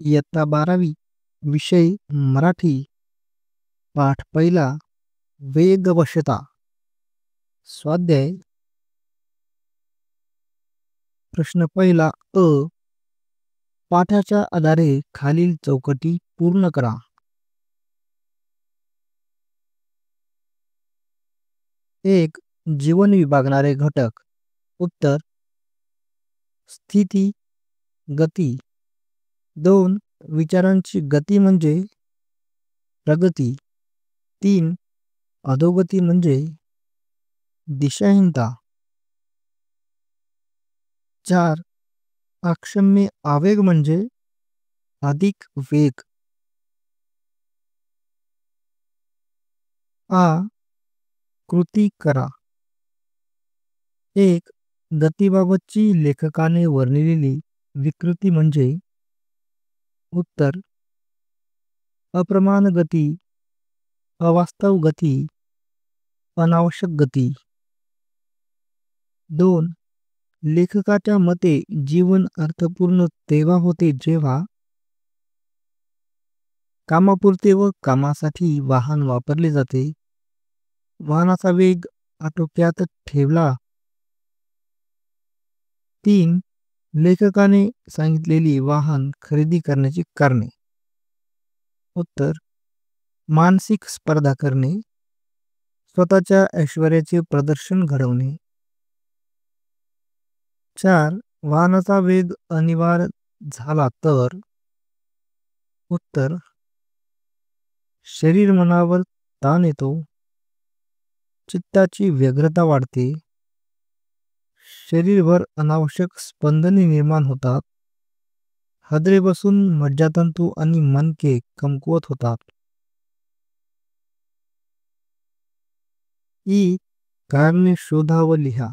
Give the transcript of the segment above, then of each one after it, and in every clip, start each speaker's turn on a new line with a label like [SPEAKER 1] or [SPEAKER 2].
[SPEAKER 1] इयत्ता 12वी विषय मराठी पाठ पहिला वेगवशता स्वाध्याय प्रश्न पहिला अ पाठाच्या आधारे खालील चौकटी पूर्ण करा. एक जीवन विभागणारे घटक. उत्तर स्थिती गती. 2 विचारांची गती म्हणजे प्रगती. 3 अधोगती म्हणजे दिशाहीनता. 4 अक्षम्य आवेग म्हणजे अधिक वेग. आ कृती करा. 1 गतीबाबतची लेखकाने वर्णिलेली विकृती म्हणजे उत्तर अप्रमाण गती, अवास्तव गती, अनावश्यक गती. 2 लेखकाच्या मते जीवन अर्थपूर्ण तेव्हा होते जेव्हा कामापुरते व कामासाठी वाहन वापरले जाते, वाहनाचा वेग आटोक्यात ठेवला. 3 लेखकाने सांगितलेली वाहन खरेदी करण्याची कारणे. उत्तर मानसिक स्पर्धा करणे, स्वतःच्या ऐश्वर्याचे प्रदर्शन घडवणे. 4 वाहनाचा वेग अनिवार्य झाला तर. उत्तर शरीर मनावर ताण येतो, चित्ताची व्यग्रता वाढते, शरीरभर अनावश्यक स्पंदने निर्माण होतात, हदरे बसून मज्जातंतू आणि मनके कमकुवत होतात. ई कारणे शोधा व लिहा.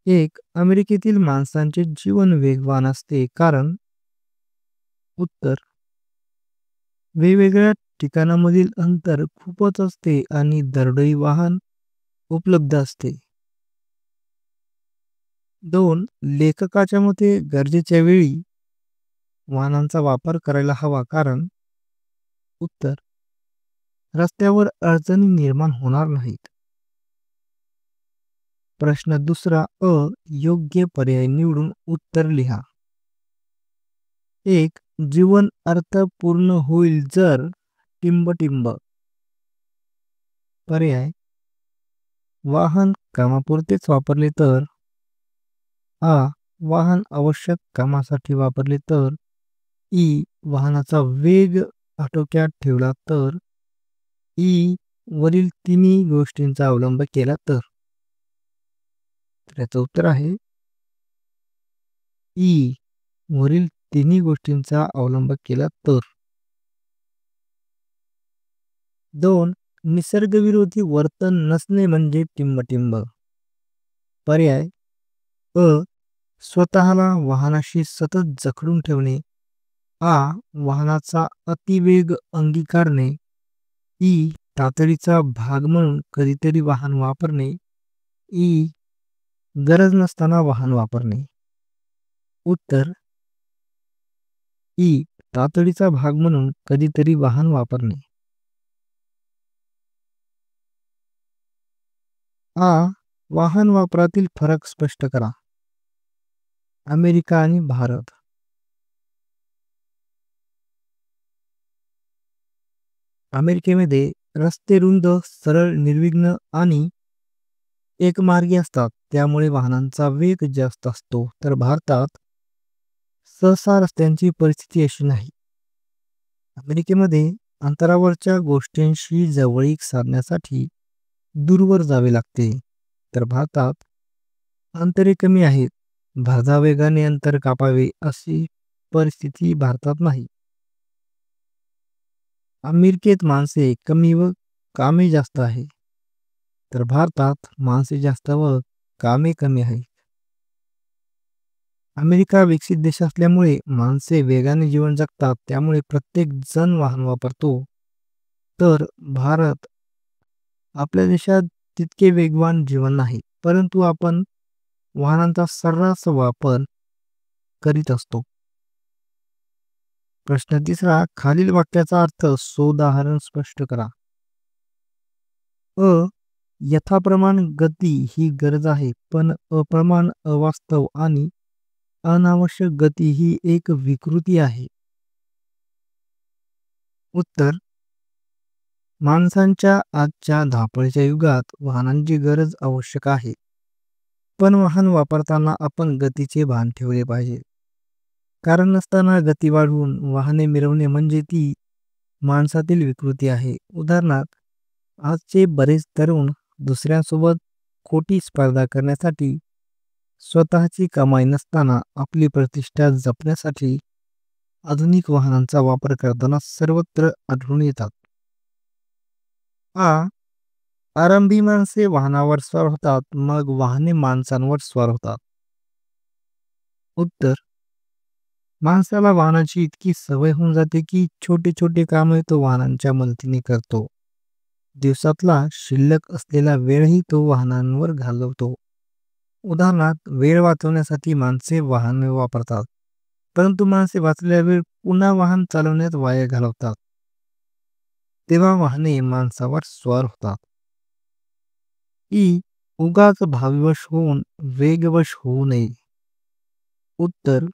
[SPEAKER 1] 1 अमेरिकेतील माणसांचे जीवन वेगवान असते कारण. उत्तर वेगवेगळ्या ठिकाणामधील अंतर खूपच असते आणि दरडोई वाहन उपलब्ध असते. 2 लेखकाच्या मते गरजेच्या वेळी वाहनांचा वापर करायला हवा कारण. उत्तर रस्त्यावर अडचणी निर्माण होणार नाहीत. प्रश्न दुसरा अ योग्य पर्याय निवडून उत्तर लिहा. 1 जीवन अर्थपूर्ण होईल जर टिंबटिंब. पर्याय वाहन कामापुरतेच वापरले तर. आ वाहन आवश्यक कामासाठी वापरले तर. ई वाहनाचा वेग आटोक्यात ठेवला तर. ई वरील तिन्ही गोष्टींचा अवलंब केला तर. याचं उत्तर आहे ई वरील तिन्ही गोष्टींचा अवलंब केला तर. 2 निसर्गविरोधी वर्तन नसणे म्हणजे टिंबटिंब. पर्याय अ स्वतःला वाहनाशी सतत जखडून ठेवणे. आ वाहनाचा अतिवेग अंगीकारणे. ई तातडीचा भाग म्हणून कधीतरी वाहन वापरणे. ई गरज नसताना वाहन वापरणे. उत्तर ई तातडीचा भाग म्हणून कधीतरी वाहन वापरणे. आ वाहन वापरातील फरक स्पष्ट करा. अमेरिका आणि भारत. अमेरिकेमध्ये रस्ते रुंद, सरळ, निर्विघ्न आणि एकमार्गी असतात, त्यामुळे वाहनांचा वेग जास्त असतो. तर भारतात सहसा रस्त्यांची परिस्थिती अशी नाही. अमेरिकेमध्ये अंतरावरच्या गोष्टींशी जवळीक साधण्यासाठी दूरवर जावे लागते. तर भारतात अंतरे कमी आहेत, भरधाव वेगाने अंतर कापावे अशी परिस्थिती भारतात नाही. अमेरिकेत माणसे कमी व कामे जास्त आहे, तर भारतात माणसे जास्त व कामे कमी आहेत. अमेरिका विकसित देश असल्यामुळे माणसे वेगाने जीवन जगतात, त्यामुळे प्रत्येक जण वाहन वापरतो. तर भारत आपल्या देशात तितके वेगवान जीवन नाही, परंतु आपण वाहनांचा सर्रास वापर करीत असतो. प्रश्न तिसरा, खालील वाक्याचा अर्थ सोदाहरण स्पष्ट करा. अ. यथाप्रमाण गती ही गरज आहे, पण अप्रमाण, अवास्तव आणि अनावश्यक गती ही एक विकृती आहे. उत्तर, माणसांच्या आजच्या धावपळीच्या युगात वाहनांची गरज आवश्यक आहे, पण वाहन वापरताना आपण गतीचे भान ठेवले पाहिजे. कारण नसताना गती वाढवून वाहने मिरवणे म्हणजे ती माणसातील विकृती आहे. उदाहरणार्थ, आजचे बरेच तरुण दुसऱ्यांसोबत खोटी स्पर्धा करण्यासाठी स्वतःची कमाई नसताना आपली प्रतिष्ठा जपण्यासाठी आधुनिक वाहनांचा वापर करताना सर्वत्र आढळून येतात. आ. आरंभी माणसे वाहनावर स्वार होतात, मग वाहने माणसांवर स्वार होतात. उत्तर, माणसाला वाहनाची इतकी सवय होऊन जाते की छोटे छोटे कामही तो वाहनांच्या मदतीने करतो. दिवसातला शिल्लक असलेला वेळही तो वाहनांवर घालवतो. उदाहरणार्थ, वेळ वाचवण्यासाठी माणसे वाहने वापरतात, परंतु माणसे वाचलेला वेळ पुन्हा वाहन चालवण्यात वाया घालवतात. तेव्हा वाहने माणसावर स्वार होतात. ई. उगाच भाविवश होऊन वेगवश होऊ नये. उत्तर,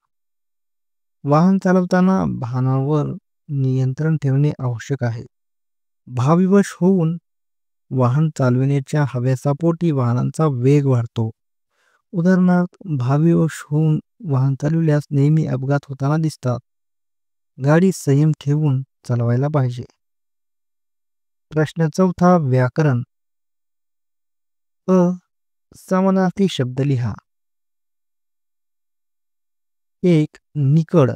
[SPEAKER 1] वाहन चालवताना वाहनावर नियंत्रण ठेवणे आवश्यक आहे. भाविवश होऊन वाहन चालविण्याच्या हव्यासापोटी वाहनांचा वेग वाढतो. उदाहरणार्थ, भाविवश होऊन वाहन चालविल्यास नेहमी अपघात होताना दिसतात. गाडी संयम ठेवून चालवायला पाहिजे. प्रश्न चौथा, व्याकरण. अ. समानार्थी शब्द लिहा. 1. निकड.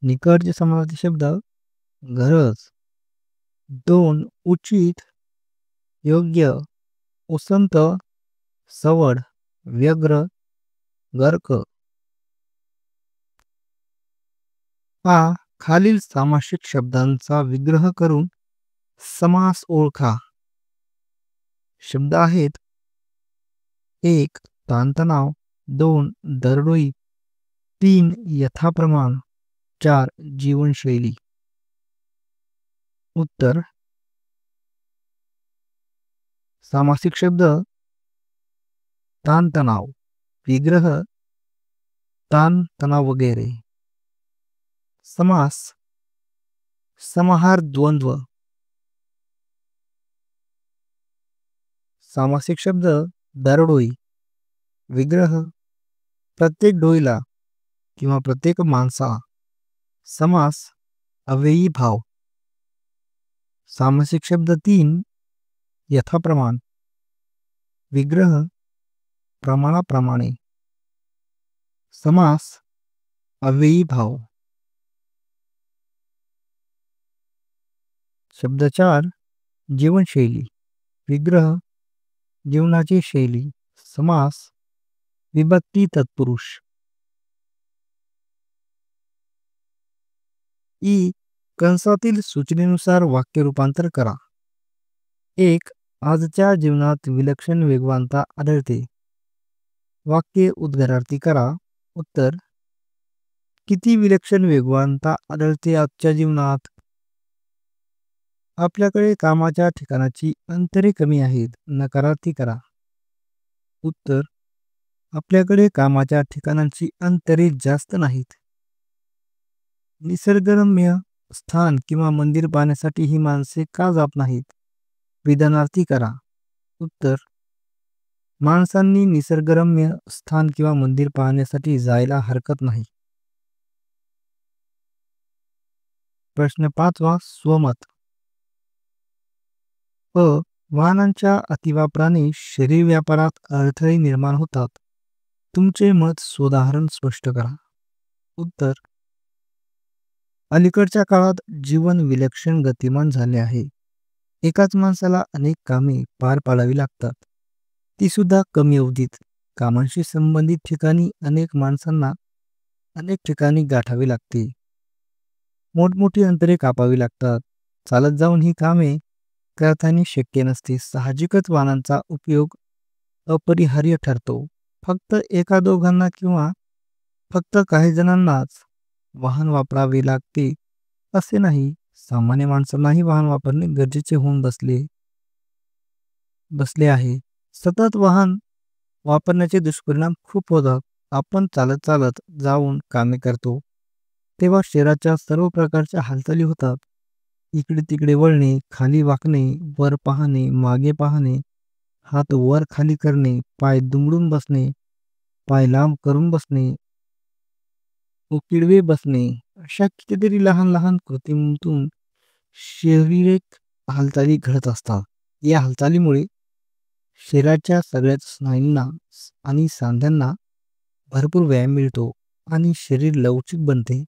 [SPEAKER 1] निकडचे समानार्थी शब्द गरज. 2. उचित, योग्य, उसंत, सवड, व्यग्र, गर्क. आ. खालील सामासिक शब्दांचा विग्रह करून समास ओळखा. शब्द आहेत: 1. ताणतणाव, 2. दरडोई, 3. यथाप्रमाण, 4. जीवनशैली. उत्तर, सामासिक शब्द ताणतणाव, विग्रह ताण तणाव वगैरे. समास समाहार द्वंद्व. सामासिक शब्द दरडोई, विग्रह प्रत्येक डोईला किंवा प्रत्येक माणसाला. समास अव्ययी भाव. सामासिक शब्द 3. यथाप्रमाण, विग्रह प्रमाणाप्रमाणे. समास अव्ययी भाव. शब्द 4. जीवनशैली, विग्रह जीवनाची शैली. समास विभक्ती तत्पुरुष. ई. कंसातील सूचनेनुसार वाक्य रूपांतर करा. 1. आजच्या जीवनात विलक्षण वेगवानता आढळते. वाक्य उद्गारार्थी करा. उत्तर, किती विलक्षण वेगवानता आढळते आजच्या जीवनात? आपल्याकडे कामाच्या ठिकाणाची अंतरे कमी आहेत. नकारार्थी करा. उत्तर, आपल्याकडे कामाच्या ठिकाणांची अंतरे जास्त नाहीत. निसर्गरम्य स्थान किंवा मंदिर पाहण्यासाठी ही माणसे का जात नाहीत? विधानार्थी करा. उत्तर, माणसांनी निसर्गरम्य स्थान किंवा मंदिर पाहण्यासाठी जायला हरकत नाही. प्रश्न 5वा, स्वमत. अ. वाहनांच्या अतिवापराने शरीर व्यापारात अडथळे निर्माण होतात. तुमचे मत सोदाहरण स्पष्ट करा. उत्तर, अलीकडच्या काळात जीवन विलक्षण गतिमान झाले आहे. एकाच माणसाला अनेक कामे पार पाडावी लागतात, ती सुद्धा कमी अवधीत. कामांशी संबंधित ठिकाणी अनेक माणसांना अनेक ठिकाणी गाठावे लागते. मोठमोठी अंतरे कापावी लागतात. चालत जाऊन ही कामे करताना शक्य नसते. साहजिकच वाहनांचा उपयोग अपरिहार्य ठरतो. फक्त एका दोघांना किंवा फक्त काही जणांनाच वाहन वापरावे लागते असे नाही. सामान्य माणसांनाही वाहन वापरणे गरजेचे होऊन बसले आहे. सतत वाहन वापरण्याचे दुष्परिणाम खूप होतात. आपण चालत चालत जाऊन कामे करतो तेव्हा शरीराच्या सर्व प्रकारच्या हालचाली होतात. इकडे तिकडे वळणे, खाली वाकणे, वर पाहणे, मागे पाहणे, हात वर खाली करणे, पाय दुमडून बसणे, पाय लांब करून बसणे, किडवे बसणे, अशा कितीतरी लहान लहान कृतींतून शारीरिक हालचाली घडत असतात. या हालचालीमुळे शरीराच्या सगळ्याच स्नायूंना आणि सांध्यांना भरपूर व्यायाम मिळतो आणि शरीर लवचिक बनते.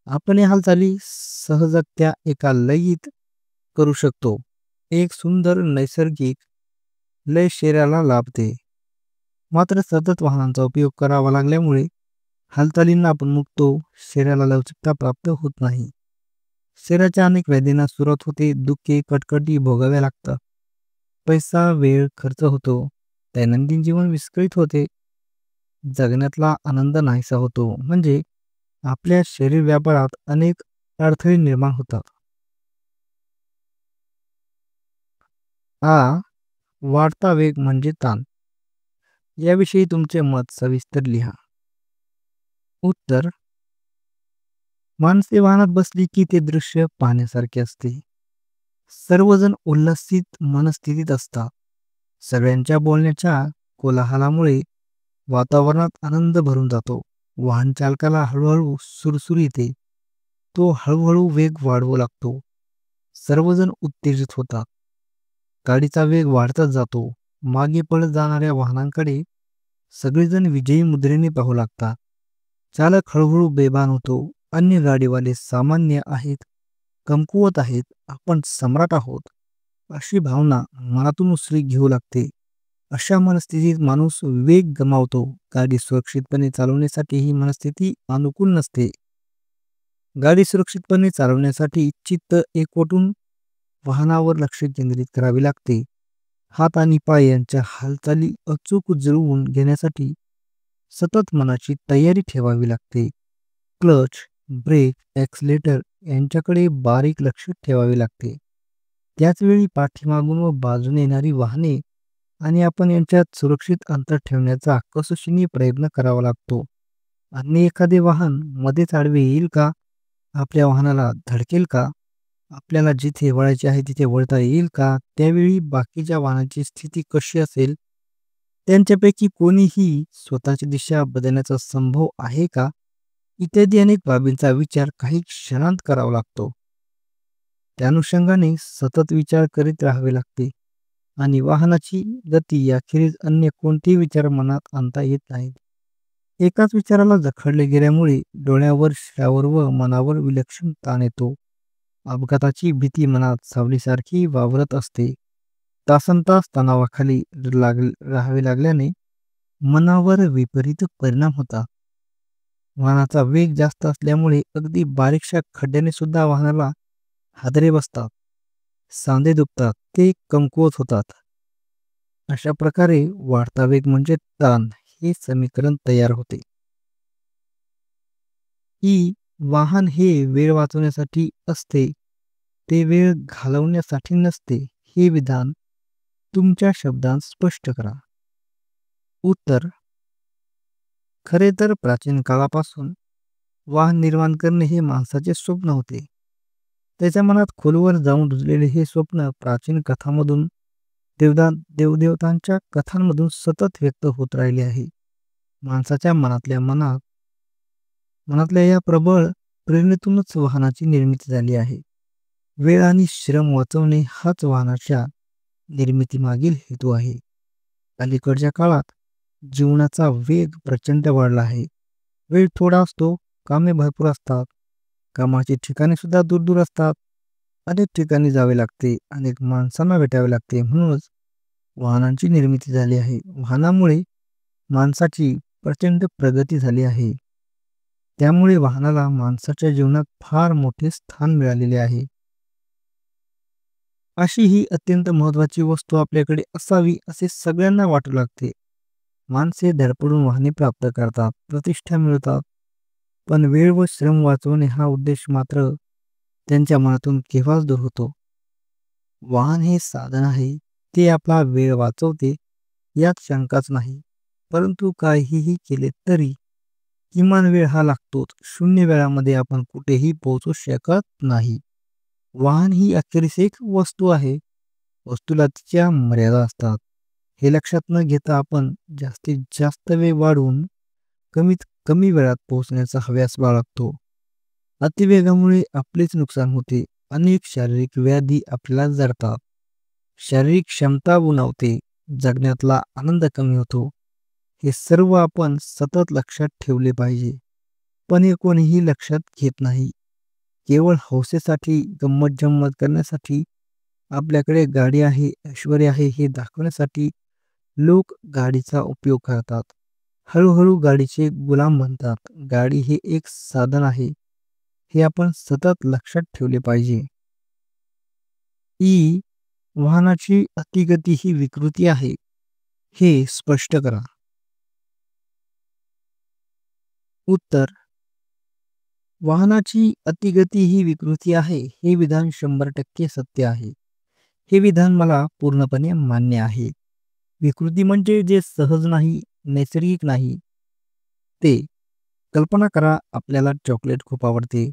[SPEAKER 1] आपण या हालचाली सहजगत्या एका लयीत करू शकतो. एक सुंदर नैसर्गिक लय शरीराला लाभते. मात्र सतत वाहनांचा उपयोग करावा लागल्यामुळे हालचालींना आपण मुकतो, शरीराला लवचिकता प्राप्त होत नाही. शरीराच्या अनेक व्याधींना सुरुवात होते. दुःखे, कटकटी भोगाव्या लागतात. पैसा, वेळ खर्च होतो. दैनंदिन जीवन विस्कळीत होते. जगण्यातला आनंद नाहीसा होतो. म्हणजे आपल्या शरीर व्यापारात अनेक अडथळे निर्माण होतात. हा वाढता वेग म्हणजे ताण. याविषयी तुमचे मत सविस्तर लिहा. उत्तर: माणसे वाहनात बसली की ते दृश्य पाहण्यासारखे असते. सर्वजण उल्लसित मनस्थितीत असतात. सगळ्यांच्या बोलण्याच्या कोलाहलामुळे वातावरणात आनंद भरून जातो. वाहन चालकाला हळूहळू सुरसुरी येते. तो हळूहळू वेग वाढवू लागतो. सर्वजण उत्तेजित होतात. गाडीचा वेग वाढतच जातो. मागे पळत जाणाऱ्या वाहनांकडे सगळेजण विजयी मुद्रेने पाहू लागतात. चालक हळूहळू बेभान होतो. अन्य गाडीवाले सामान्य आहेत, कमकुवत आहेत, आपण सम्राट आहोत, अशी भावना मनातून उसळी घेऊ लागते. अशा मनस्थितीत माणूस वेग गमावतो. गाडी सुरक्षितपणे चालवण्यासाठी ही मनस्थिती अनुकूल नसते. गाडी सुरक्षितपणे चालवण्यासाठी चित्त एकवटून वाहनावर लक्ष केंद्रित करावे लागते. हात आणि पाय यांच्या हालचाली अचूक जुळवून घेण्यासाठी सतत मनाची तयारी ठेवावी लागते. क्लच, ब्रेक, ॲक्सिलेटर यांच्याकडे बारीक लक्ष ठेवावे लागते. त्याचवेळी पाठीमागून व बाजूने येणारी वाहने आणि आपण यांच्यात सुरक्षित अंतर ठेवण्याचा कसोशीने प्रयत्न करावा लागतो. अन्य एखादे वाहन मध्येच आडवे येईल का? आपल्या वाहनाला धडकेल का? आपल्याला जिथे वळायचे आहे तिथे वळता येईल का? त्यावेळी बाकीच्या वाहनाची स्थिती कशी असेल? त्यांच्यापैकी कोणीही स्वतःची दिशा बदलण्याचा संभव आहे का? इत्यादी अनेक बाबींचा विचार काही क्षणांत करावा लागतो. त्या अनुषंगाने सतत विचार करीत राहावे लागते आणि वाहनाची गती याखेरीज अन्य कोणतेही विचार मनात आणता येत नाहीत. एकाच विचाराला जखडले गेल्यामुळे डोळ्यावर, शिरावर व मनावर विलक्षण ताण येतो. अपघाताची भीती मनात सावलीसारखी वावरत असते. तासनतास तणावाखाली राहावे लागल्याने मनावर विपरीत परिणाम होतात. वाहनाचा वेग जास्त असल्यामुळे अगदी बारीकशा खड्ड्याने सुद्धा वाहनाला हादरे बसतात, सांधे दुखतात, ते कमकुवत होतात. अशा प्रकारे वाढता वेग म्हणजे ताण हे समीकरण तयार होते. की वाहन हे वेळ वाचवण्यासाठी असते, ते वेळ घालवण्यासाठी नसते, हे विधान तुमच्या शब्दांत स्पष्ट करा. उत्तर: खरे तर प्राचीन काळापासून वाहन निर्माण करणे हे माणसाचे स्वप्न होते. त्याच्या मनात खोलवर जाऊन रुजलेले हे स्वप्न प्राचीन कथांमधून, देवदेवतांच्या कथांमधून सतत व्यक्त होत राहिले आहे. माणसाच्या मनातल्या या प्रबळ प्रेरणेतूनच वाहनाची निर्मिती झाली आहे. वेळ आणि श्रम वाचवणे हाच वाहनाच्या निर्मितीमागील हेतू आहे. अलीकडच्या काळात जीवनाचा वेग प्रचंड वाढला आहे. वेळ थोडा असतो, कामे भरपूर असतात, कामाची ठिकाणे सुद्धा दूर दूर असतात, अनेक ठिकाणी जावे लागते, अनेक माणसांना भेटावे लागते. म्हणूनच वाहनांची निर्मिती झाली आहे. वाहनामुळे माणसाची प्रचंड प्रगती झाली आहे. त्यामुळे वाहनाला माणसाच्या जीवनात फार मोठे स्थान मिळालेले आहे. अशी ही अत्यंत महत्त्वाची वस्तू आपल्याकडे असावी असे सगळ्यांना वाटू लागते. माणसे धडपडून वाहने प्राप्त करतात, प्रतिष्ठा मिळवतात, पण वेळ व श्रम वाचवणे हा उद्देश मात्र त्यांच्या मनातून केव्हाच दूर होतो. वाहन हे साधन आहे, ते आपला वेळ वाचवते यात शंकाच नाही. परंतु काहीही केले तरी किमान वेळ हा लागतोच. शून्य वेळामध्ये आपण कुठेही पोहोचू शकत नाही. वाहन ही अखेरीस एक वस्तू आहे. वस्तूला तिच्या मर्यादा असतात. हे लक्षात न घेता आपण जास्तीत जास्त वेळ वाढवून कमीत कमी वेळात पोहोचण्याचा हव्यास बाळगतो. अतिवेगामुळे आपलेच नुकसान होते. अनेक शारीरिक व्याधी आपल्याला जडतात. शारीरिक क्षमता उणावते. जगण्यातला आनंद कमी होतो. हे सर्व आपण सतत लक्षात ठेवले पाहिजे. पण हे कोणीही लक्षात घेत नाही. केवळ हौसेसाठी, गंमत-जंमत करण्यासाठी, आपल्याकडे गाडी आहे, ऐश्वर्य आहे हे दाखवण्यासाठी लोक गाडीचा उपयोग करतात. हळूहळू गाडीचे गुलाम बनतात. गाडी हे एक साधन आहे, हे आपण सतत लक्षात ठेवले पाहिजे. ही वाहनाची अतिगती ही विकृती आहे, हे स्पष्ट करा. उत्तर: वाहनाची अतिगती ही विकृती आहे, हे विधान 100% सत्य आहे. हे विधान मला पूर्णपणे मान्य आहे. विकृती म्हणजे जे सहज नाही, नैसर्गिक नाही ते. कल्पना करा, आपल्याला चॉकलेट खूप आवडते.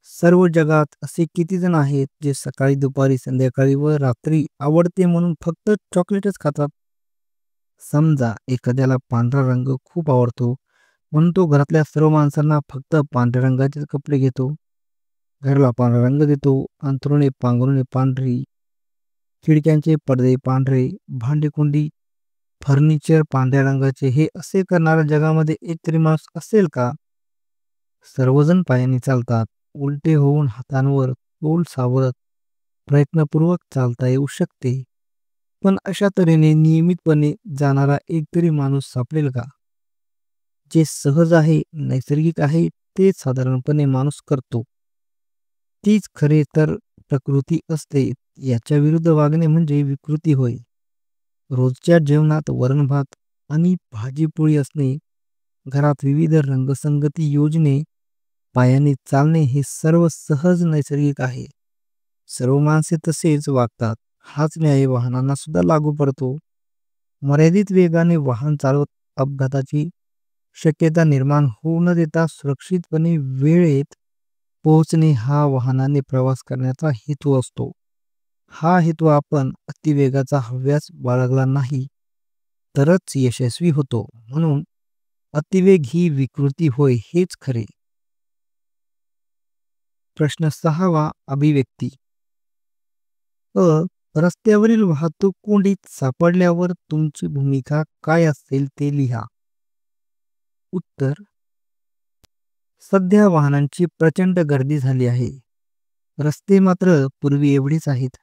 [SPEAKER 1] सर्व जगात असे किती जण आहेत जे सकाळी, दुपारी, संध्याकाळी व रात्री आवडते म्हणून फक्त चॉकलेटच खातात. समजा एखाद्याला पांढरा रंग खूप आवडतो म्हणून तो घरातल्या सर्व माणसांना फक्त पांढऱ्या रंगाचे कपडे घेतो. घराला पांढरा रंग देतो. अंथरुणे पांघरुणे पांढरी, खिडक्यांचे पडदे पांढरे, भांडीकुंडी फर्निचर पांढऱ्या रंगाचे. हे असे करणाऱ्या जगामध्ये एक तरी माणूस असेल का? सर्वजण पायाने चालतात. उलटे होऊन हातांवर तोल सावरत प्रयत्नपूर्वक चालता येऊ शकते. पण अशा तऱ्हेने नियमितपणे जाणारा एक तरी माणूस सापडेल का? जे सहज आहे, नैसर्गिक आहे तेच साधारणपणे माणूस करतो. तीच खरे तर प्रकृती असते. याच्या विरुद्ध वागणे म्हणजे विकृती होय. रोजच्या जेवणात वरण-भात आणि भाजी-पोळी असणे, घरात विविध रंगसंगती योजणे, पायाने चालणे हे सर्व सहज नैसर्गिक आहे. सर्व माणसे तसेच वागतात. हाच न्याय वाहनांना सुद्धा लागू पडतो. मर्यादित वेगाने वाहन चालवत अपघाताची शक्यता निर्माण होऊ न देता सुरक्षितपणे वेळेत पोहोचणे हा वाहनाने प्रवास करण्याचा हेतू असतो. हा हेतू आपण अतिवेगाचा हव्यास बाळगला नाही तरच यशस्वी होतो. म्हणून अतिवेग ही विकृती होय हेच खरे. प्रश्न 6वा अभिव्यक्ती. रस्त्यावरील वाहतूक कोंडीत सापडल्यावर तुमची भूमिका काय असेल ते लिहा. उत्तर: सध्या वाहनांची प्रचंड गर्दी झाली आहे. रस्ते मात्र पूर्वी एवढेच आहेत.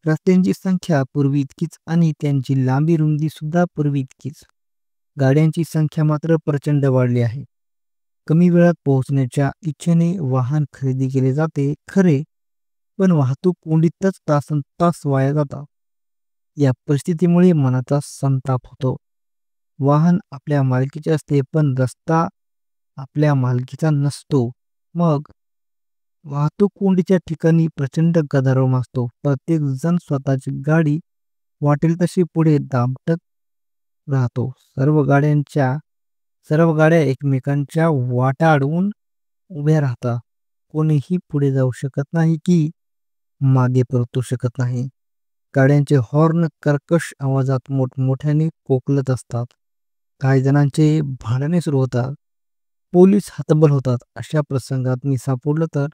[SPEAKER 1] रस्त्यांची संख्या पूर्वी इतकीच आणि त्यांची लांबी रुंदी सुद्धा पूर्वी इतकीच. गाड्यांची संख्या मात्र प्रचंड वाढली आहे. कमी वेळात पोहोचण्याच्या इच्छेने वाहन खरेदी केले जाते खरे, पण वाहतूक कोंडीतच तासनतास वाया जातात. या परिस्थितीमुळे मनाचा संताप होतो. वाहन आपल्या मालकीचे असते पण रस्ता आपल्या मालकीचा नसतो. मग वाहतूक कोंडीच्या ठिकाणी प्रचंड गदारोळ माजतो. प्रत्येक जण स्वतःची गाडी वाटेल तशी पुढे दामटत राहतो. सर्व गाड्या एकमेकांच्या वाटा अडवून उभ्या राहतात. कोणीही पुढे जाऊ शकत नाही की मागे परतू शकत नाही. गाड्यांचे हॉर्न कर्कश आवाजात मोठमोठ्याने कोकलत असतात. काही जणांचे भांडणे सुरू होतात. पोलीस हतबल होतात. अशा प्रसंगात मी सापडलो तर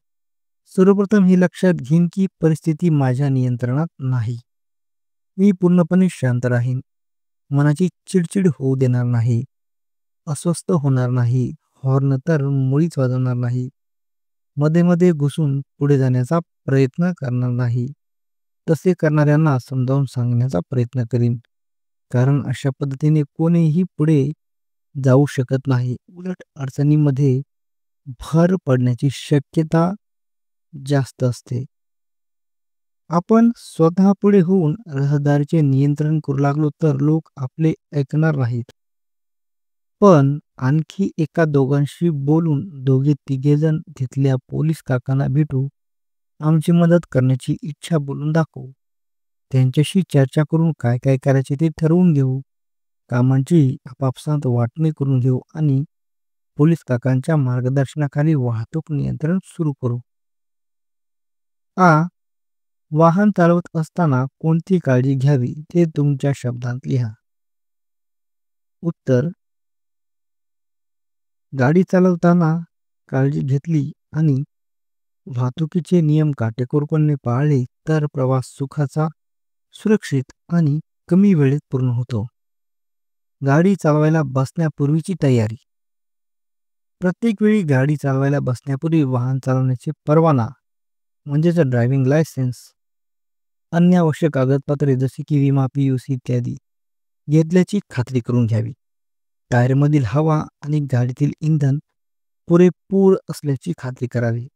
[SPEAKER 1] सर्वप्रथम हे लक्षात घेईन की परिस्थिती माझ्या नियंत्रणात नाही. मी पूर्णपणे शांत राहीन. मनाची चिडचिड होऊ देणार नाही. अस्वस्थ होणार नाही. हॉर्न तर मुळीच वाजवणार नाही. मध्ये मध्ये घुसून पुढे जाण्याचा प्रयत्न करणार नाही. तसे करणाऱ्यांना समजावून सांगण्याचा प्रयत्न करीन. कारण अशा पद्धतीने कोणीही पुढे जाऊ शकत नाही. उलट अडचणीमध्ये भर पडण्याची शक्यता जास्त असते. आपण स्वतः पुढे होऊन रहदारीचे नियंत्रण करू लागलो तर लोक आपले ऐकणार नाहीत. पण आणखी एका दोघांशी बोलून दोघे तिघेजण तिथल्या पोलीस काकांना भेटू, आमची मदत करण्याची इच्छा बोलून दाखवू. त्यांच्याशी चर्चा करून काय काय करायचे ते ठरवून घेऊ. कामांची आपापसात वाटणी करून घेऊ आणि पोलीस काकांच्या मार्गदर्शनाखाली वाहतूक नियंत्रण सुरू करू. आ. वाहन चालवत असताना कोणती काळजी घ्यावी ते तुमच्या शब्दांत लिहा. उत्तर: गाडी चालवताना काळजी घेतली आणि वाहतुकीचे नियम काटेकोरपणे पाळले तर प्रवास सुखाचा, सुरक्षित आणि कमी वेळेत पूर्ण होतो. गाडी चालवायला बसण्यापूर्वीची तयारी. प्रत्येक वेळी गाडी चालवायला बसण्यापूर्वी वाहन चालवण्याचे परवाना म्हणजेच ड्रायव्हिंग लायसन्स, अन्य आवश्यक कागदपत्रे जसे की विमा, PUC इत्यादी घेतल्याची खात्री करून घ्यावी. टायरमधील हवा आणि गाडीतील इंधन पुरेपूर असल्याची खात्री करावी.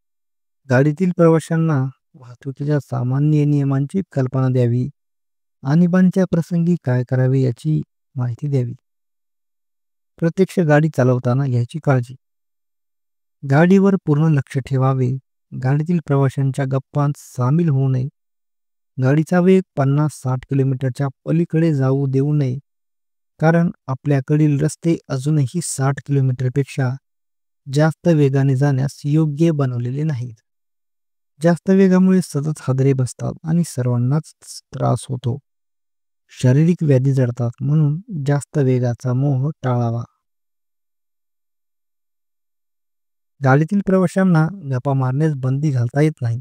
[SPEAKER 1] गाडीतील प्रवाशांना वाहतुकीच्या सामान्य नियमांची कल्पना द्यावी. आणीबाणीच्या प्रसंगी काय करावे याची माहिती द्यावी. प्रत्यक्ष गाडी चालवताना घ्यायची काळजी. गाडीवर पूर्ण लक्ष ठेवावे. गाडीतील प्रवाशांच्या गप्पांत सामील होऊ नये. गाडीचा वेग 50-60 किलोमीटरच्या पलीकडे जाऊ देऊ नये, कारण आपल्याकडील रस्ते अजूनही 60 किलोमीटरपेक्षा जास्त वेगाने जाण्यास योग्य बनवलेले नाहीत. जास्त वेगामुळे सतत हादरे बसतात आणि सर्वांनाच त्रास होतो. शारीरिक व्याधी जडतात, म्हणून जास्त वेगाचा मोह टाळावा. गाडीतील प्रवाशांना गप्पा मारण्यास बंदी घालता येत नाही.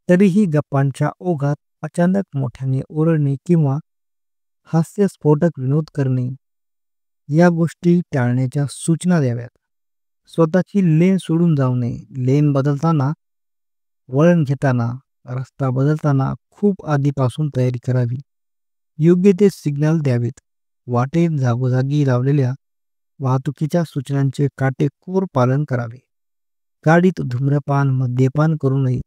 [SPEAKER 1] तरीही गप्पांच्या ओघात अचानक मोठ्याने ओरडणे किंवा हास्यस्फोटक विनोद करणे या गोष्टी टाळण्याच्या सूचना द्याव्यात. स्वतःची लेन सोडून जाऊ नये. लेन बदलताना, वळण घेताना, रस्ता बदलताना खूप आधीपासून तयारी करावी. योग्य ते सिग्नल द्यावेत. वाटेत जागोजागी लावलेल्या वाहतुकीच्या सूचनांचे काटेकोर पालन करावे. गाडीत धूम्रपान, मद्यपान करू नये.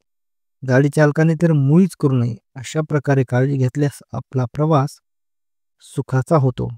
[SPEAKER 1] गाडी चालकाने तर मुळीच करू नये. अशा प्रकारे काळजी घेतल्यास आपला प्रवास सुखाचा होतो.